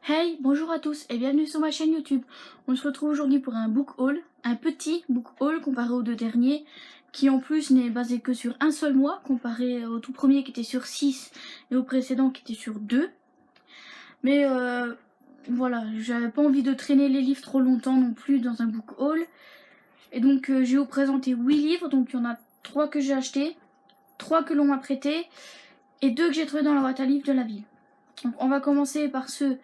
Hey, bonjour à tous et bienvenue sur ma chaîne YouTube. On se retrouve aujourd'hui pour un book haul, un petit book haul comparé aux deux derniers, qui en plus n'est basé que sur un seul mois, comparé au tout premier qui était sur 6 et au précédent qui était sur 2. Mais voilà, j'avais pas envie de traîner les livres trop longtemps non plus dans un book haul. Et donc je vais vous présenter 8 livres, donc il y en a 3 que j'ai achetés, 3 que l'on m'a prêté et 2 que j'ai trouvé dans la boîte à livres de la ville. Donc on va commencer par ceux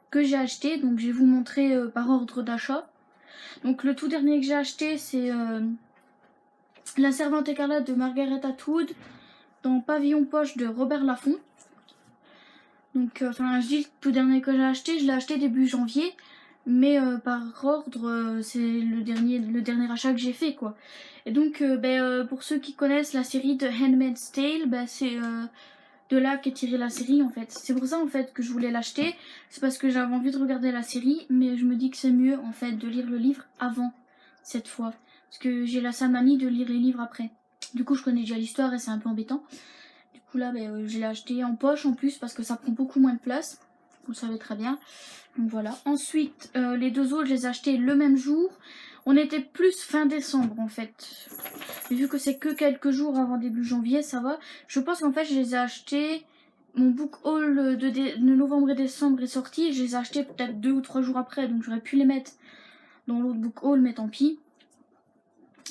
que j'ai acheté, donc je vais vous montrer par ordre d'achat. Donc le tout dernier que j'ai acheté, c'est La Servante écarlate de Margaret Atwood dans Pavillon Poche de Robert Laffont. Donc je dis le tout dernier que j'ai acheté, je l'ai acheté début janvier, mais par ordre c'est le dernier achat que j'ai fait quoi. Et donc pour ceux qui connaissent la série de Handmaid's Tale, c'est de là qu'est tirée la série en fait. C'est pour ça en fait que je voulais l'acheter. C'est parce que j'avais envie de regarder la série, mais je me dis que c'est mieux en fait de lire le livre avant cette fois. Parce que j'ai la sale manie de lire les livres après. Du coup je connais déjà l'histoire et c'est un peu embêtant. Du coup là je l'ai acheté en poche en plus parce que ça prend beaucoup moins de place. Vous le savez très bien. Donc voilà. Ensuite les deux autres je les ai achetés le même jour. On était plus fin décembre en fait. Mais vu que c'est que quelques jours avant début janvier, ça va. Je pense qu'en fait je les ai achetés. Mon book haul de novembre et décembre est sorti. Je les ai achetés peut-être 2 ou 3 jours après. Donc j'aurais pu les mettre dans l'autre book haul, mais tant pis.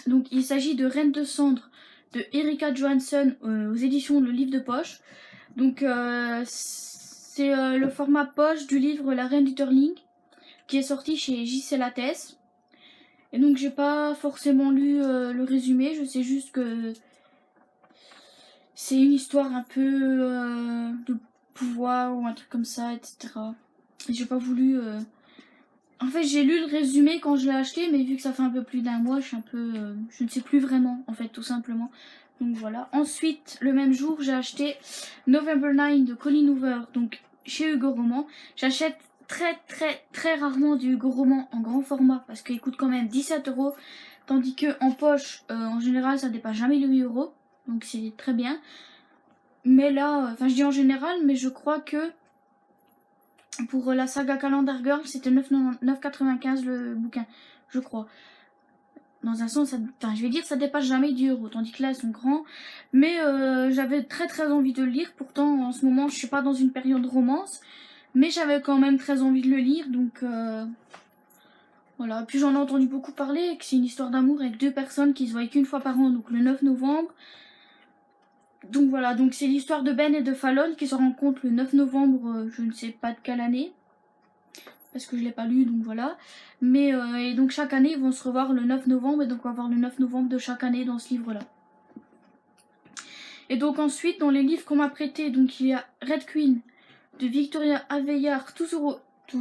Donc il s'agit de Reine de cendre de Erika Johansson aux éditions Le Livre de Poche. Donc c'est le format poche du livre La Reine du Turling qui est sorti chez J.C. Lattès. Et donc j'ai pas forcément lu le résumé, je sais juste que c'est une histoire un peu de pouvoir ou un truc comme ça, etc. Et j'ai pas voulu... En fait j'ai lu le résumé quand je l'ai acheté, mais vu que ça fait un peu plus d'un mois, je suis un peu... je ne sais plus vraiment en fait, tout simplement. Donc voilà. Ensuite, le même jour, j'ai acheté November 9 de Colleen Hoover, donc chez Hugo Roman. J'achète très rarement du Hugo Roman en grand format parce qu'il coûte quand même 17 €, tandis que en poche, en général, ça dépasse jamais les 8 €, donc c'est très bien. Mais là, je dis en général, mais je crois que pour la saga Calendar Girl, c'était 9,95 le bouquin, je crois. Dans un sens, je vais dire ça dépasse jamais 10 €, tandis que là, ils sont grands. Mais j'avais très envie de le lire. Pourtant, en ce moment, je suis pas dans une période de romance. Mais j'avais quand même très envie de le lire, donc voilà. Puis j'en ai entendu beaucoup parler, que c'est une histoire d'amour avec 2 personnes qui se voient qu'une fois par an, donc le 9 novembre. Donc voilà, donc c'est l'histoire de Ben et de Fallon qui se rencontrent le 9 novembre, je ne sais pas de quelle année. Parce que je l'ai pas lu, donc voilà. Mais et donc chaque année ils vont se revoir le 9 novembre, et donc on va voir le 9 novembre de chaque année dans ce livre là. Et donc ensuite dans les livres qu'on m'a prêté, donc il y a Red Queen de Victoria Aveyard, toujours aux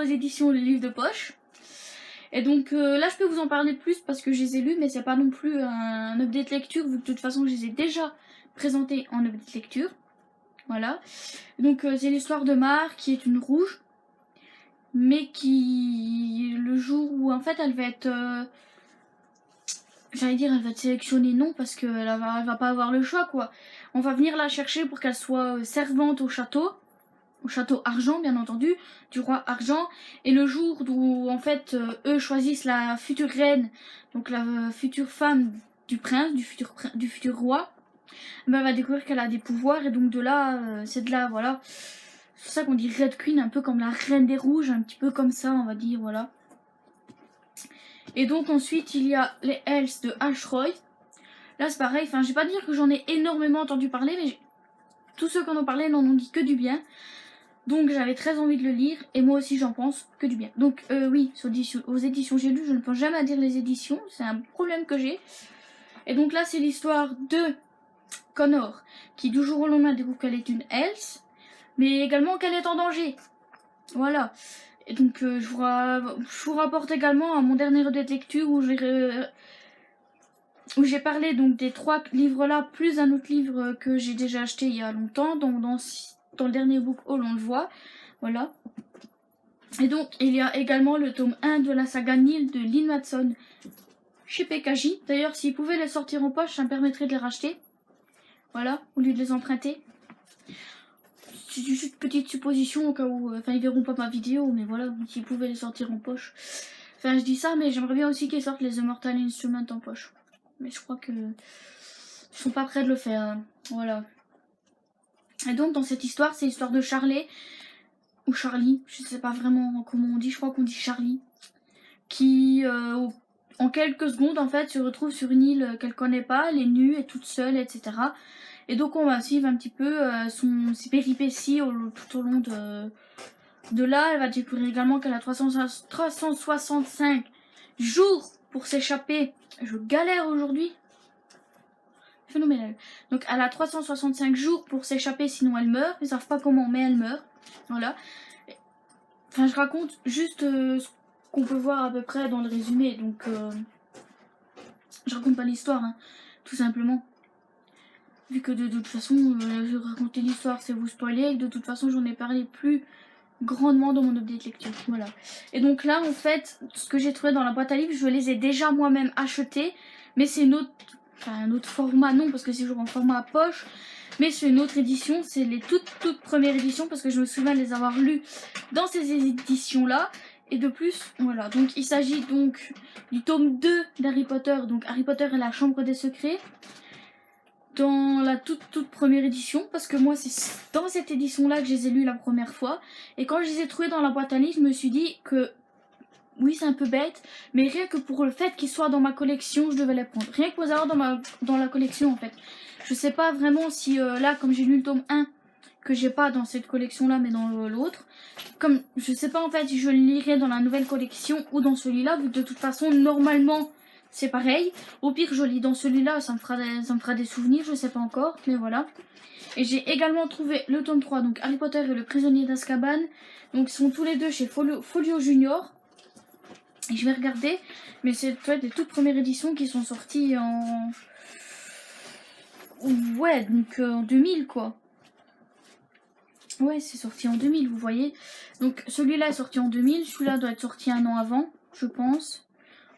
éditions Les Livres de Poche. Et donc là je peux vous en parler plus parce que je les ai lus, mais c'est pas non plus un update lecture, vu que de toute façon je les ai déjà présentés en update lecture. Voilà. Donc c'est l'histoire de Mar qui est une rouge, mais qui le jour où en fait elle va être j'allais dire elle va être sélectionnée, non, parce qu'elle va pas avoir le choix quoi. On va venir la chercher pour qu'elle soit servante au château Argent bien entendu, du roi Argent. Et le jour où en fait eux choisissent la future reine, donc la future femme du prince, du futur roi, elle va découvrir qu'elle a des pouvoirs. Et donc de là, c'est de là, voilà. C'est pour ça qu'on dit Red Queen, un peu comme la reine des rouges, un petit peu comme ça, on va dire, voilà. Et donc ensuite, il y a les Hells de Ashroy. Là, c'est pareil, je vais pas dire que j'en ai énormément entendu parler, mais tous ceux qui en ont parlé n'en ont dit que du bien. Donc j'avais très envie de le lire, et moi aussi j'en pense que du bien. Donc oui, aux éditions J'ai lu, je ne pense jamais à dire les éditions, c'est un problème que j'ai. Et donc là, c'est l'histoire de Connor, qui du jour au lendemain découvre qu'elle est une Hells, mais également qu'elle est en danger. Voilà. Et donc je vous rapporte également à mon dernier update de lecture où j'ai parlé donc des 3 livres là, plus un autre livre que j'ai déjà acheté il y a longtemps. Donc dans le dernier book haul on le voit. Voilà. Et donc il y a également le tome 1 de la saga Nil de Lynn Matson chez PKJ. D'ailleurs s'ils pouvaient les sortir en poche, ça me permettrait de les racheter. Voilà, au lieu de les emprunter. c'est juste une petite supposition au cas où, enfin ils verront pas ma vidéo, mais voilà, s'ils pouvaient les sortir en poche. Enfin je dis ça, mais j'aimerais bien aussi qu'ils sortent les Immortal Instruments en poche. Mais je crois que ils sont pas prêts de le faire, hein. Voilà. Et donc dans cette histoire, c'est l'histoire de Charlie, ou Charlie, je sais pas vraiment comment on dit, je crois qu'on dit Charlie, qui en quelques secondes en fait se retrouve sur une île qu'elle connaît pas, elle est nue, elle est toute seule, etc. Et donc on va suivre un petit peu ses péripéties tout au long de là. Elle va découvrir également qu'elle a 365 jours pour s'échapper. Je galère aujourd'hui. Phénoménal. Donc elle a 365 jours pour s'échapper, sinon elle meurt. Ils savent pas comment, mais elle meurt. Voilà. Enfin je raconte juste ce qu'on peut voir à peu près dans le résumé. Donc je raconte pas l'histoire, hein, tout simplement. Vu que de toute façon, je raconter l'histoire, c'est vous spoiler. Et de toute façon, j'en ai parlé plus grandement dans mon update lecture. Voilà. Et donc là, en fait, ce que j'ai trouvé dans la boîte à livres, je les ai déjà moi-même achetés. Mais c'est une autre... Enfin, un autre format, non, parce que c'est toujours en format poche. Mais c'est une autre édition. C'est les toutes premières éditions, parce que je me souviens de les avoir lues dans ces éditions-là. Et de plus, voilà. Donc, il s'agit donc du tome 2 d'Harry Potter. Donc, Harry Potter et la Chambre des Secrets. Dans la toute première édition, parce que moi c'est dans cette édition là que je les ai lus la première fois, et quand je les ai trouvés dans la boîte à livres, je me suis dit que oui c'est un peu bête, mais rien que pour le fait qu'ils soient dans ma collection, je devais les prendre, rien que pour les avoir dans la collection en fait. Je sais pas vraiment si là comme j'ai lu le tome 1 que j'ai pas dans cette collection là mais dans l'autre, comme je sais pas en fait si je le lirai dans la nouvelle collection ou dans celui-là, vu que de toute façon normalement c'est pareil. Au pire, je lis dans celui-là, ça me fera des souvenirs, je sais pas encore, mais voilà. Et j'ai également trouvé le tome 3, donc Harry Potter et le prisonnier d'Azkaban. Donc ils sont tous les deux chez Folio Junior. Et je vais regarder, mais c'est des toutes premières éditions qui sont sorties en... Ouais, donc en 2000 quoi. Ouais, c'est sorti en 2000, vous voyez. Donc celui-là est sorti en 2000, celui-là doit être sorti un an avant, je pense.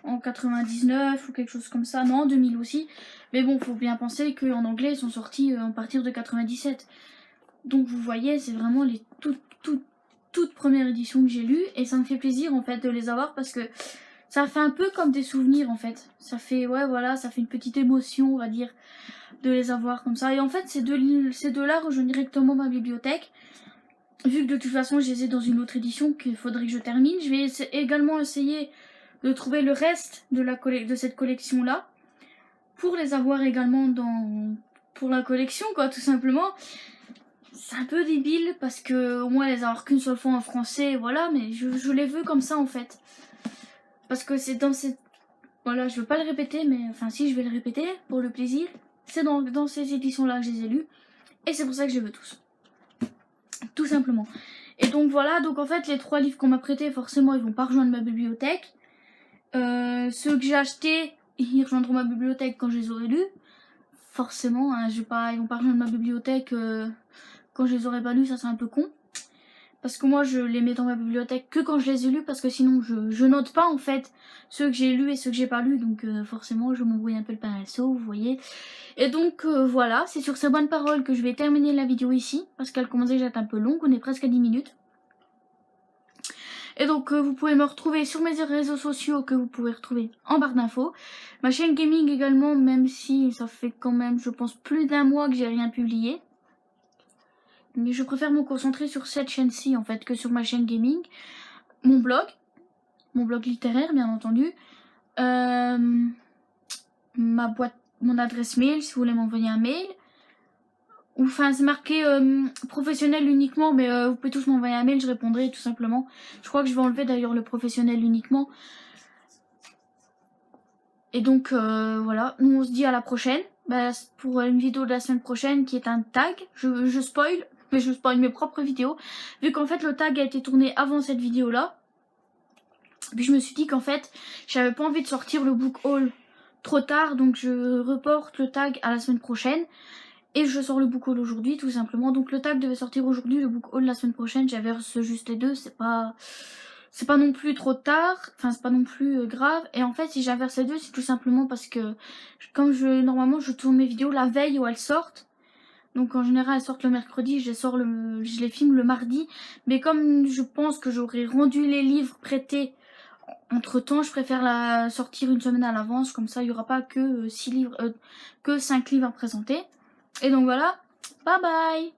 En 99 ou quelque chose comme ça, non en 2000 aussi, mais bon faut bien penser qu'en anglais ils sont sortis à partir de 97, donc vous voyez c'est vraiment les toutes premières éditions que j'ai lues, et ça me fait plaisir en fait de les avoir parce que ça fait un peu comme des souvenirs en fait, ça fait ouais voilà, ça fait une petite émotion on va dire de les avoir comme ça, et en fait ces deux-là rejoignent directement ma bibliothèque. Vu que de toute façon je les ai dans une autre édition qu'il faudrait que je termine, je vais également essayer de trouver le reste de cette collection là pour les avoir également pour la collection quoi, tout simplement. C'est un peu débile parce que au moins les avoir qu'une seule fois en français, voilà, mais je les veux comme ça en fait, parce que c'est dans cette, voilà, je veux pas le répéter, mais enfin si je vais le répéter pour le plaisir, c'est dans ces éditions là que je les ai lus, et c'est pour ça que je les veux tous, tout simplement. Et donc voilà, donc en fait les 3 livres qu'on m'a prêtés, forcément ils vont pas rejoindre ma bibliothèque. Ceux que j'ai achetés, ils rejoindront ma bibliothèque quand je les aurai lus. Forcément, hein, ils vont pas rejoindre ma bibliothèque quand je les aurai pas lus, ça c'est un peu con. Parce que moi je les mets dans ma bibliothèque que quand je les ai lus, parce que sinon je note pas en fait ceux que j'ai lus et ceux que j'ai pas lus. Donc forcément je m'embrouille un peu le pinceau, vous voyez. Et donc voilà, c'est sur ces bonnes paroles que je vais terminer la vidéo ici. Parce qu'elle commence déjà à être un peu longue, on est presque à 10 minutes. Et donc vous pouvez me retrouver sur mes réseaux sociaux que vous pouvez retrouver en barre d'infos. Ma chaîne gaming également, même si ça fait quand même je pense plus d'un mois que j'ai rien publié. Mais je préfère me concentrer sur cette chaîne-ci en fait que sur ma chaîne gaming. Mon blog littéraire bien entendu. Mon adresse mail si vous voulez m'envoyer un mail. Enfin c'est marqué professionnel uniquement, mais vous pouvez tous m'envoyer un mail, je répondrai tout simplement. Je crois que je vais enlever d'ailleurs le professionnel uniquement. Et donc voilà, nous on se dit à la prochaine, pour une vidéo de la semaine prochaine qui est un tag. Je spoil, mais je spoil mes propres vidéos, vu qu'en fait le tag a été tourné avant cette vidéo là. Puis je me suis dit qu'en fait j'avais pas envie de sortir le book haul trop tard, donc je reporte le tag à la semaine prochaine. Et je sors le book haul aujourd'hui tout simplement. Donc le tag devait sortir aujourd'hui, le book haul la semaine prochaine. J'avais juste les deux, c'est pas non plus trop tard, enfin c'est pas non plus grave. Et en fait si j'inverse les deux, c'est tout simplement parce que comme normalement je tourne mes vidéos la veille où elles sortent. Donc en général elles sortent le mercredi, je les filme le mardi. Mais comme je pense que j'aurai rendu les livres prêtés entre temps, je préfère la sortir une semaine à l'avance. Comme ça il n'y aura pas que 5 livres à présenter. Et donc voilà, bye bye.